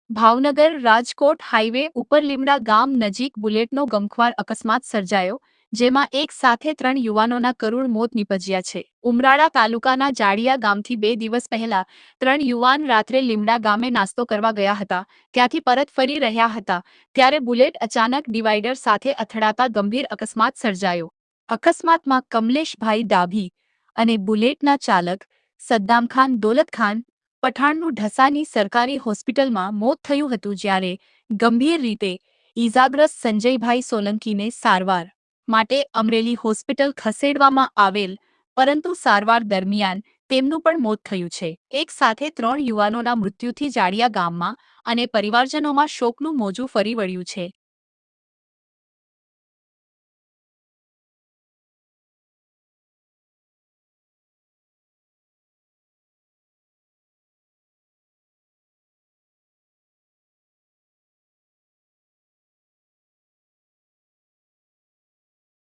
Bhavnagar Rajkot highway ઉપર લીમડા ગામ નજીક બુલેટનો ગમખ્વાર અકસ્માત સર્જાયો, જેમાં એક સાથે 3 યુવાનોના કરુણ મોત નીપજ્યા છે. ઉમરાળા તાલુકાના જાડિયા ગામથી 2 દિવસ પહેલા 3 યુવાન રાત્રે લીમડા ગામે નાસ્તો કરવા ગયા હતા. ત્યાંથી પરત ફરી રહ્યા હતા ત્યારે બુલેટ અચાનક ડિવાઈડર સાથે અથડાતા ગંભીર અકસ્માત સર્જાયો. અકસ્માતમાં કમલેશભાઈ ડાભી અને બુલેટના ચાલક સદ્દામખાન દોલતખાન પઠાણનું ઢસાની સરકારી હોસ્પિટલમાં મોત થયું હતું, જ્યારે ગંભીર રીતે ઈજાગ્રસ્ત સંજયભાઈ સોલંકીને સારવાર માટે અમરેલી હોસ્પિટલ ખસેડવામાં આવેલ, પરંતુ સારવાર દરમિયાન તેમનું પણ મોત થયું છે. એક સાથે 3 યુવાનોના મૃત્યુથી જાડિયા ગામમાં અને પરિવારજનોમાં શોકનું મોજું ફરી વળ્યું છે.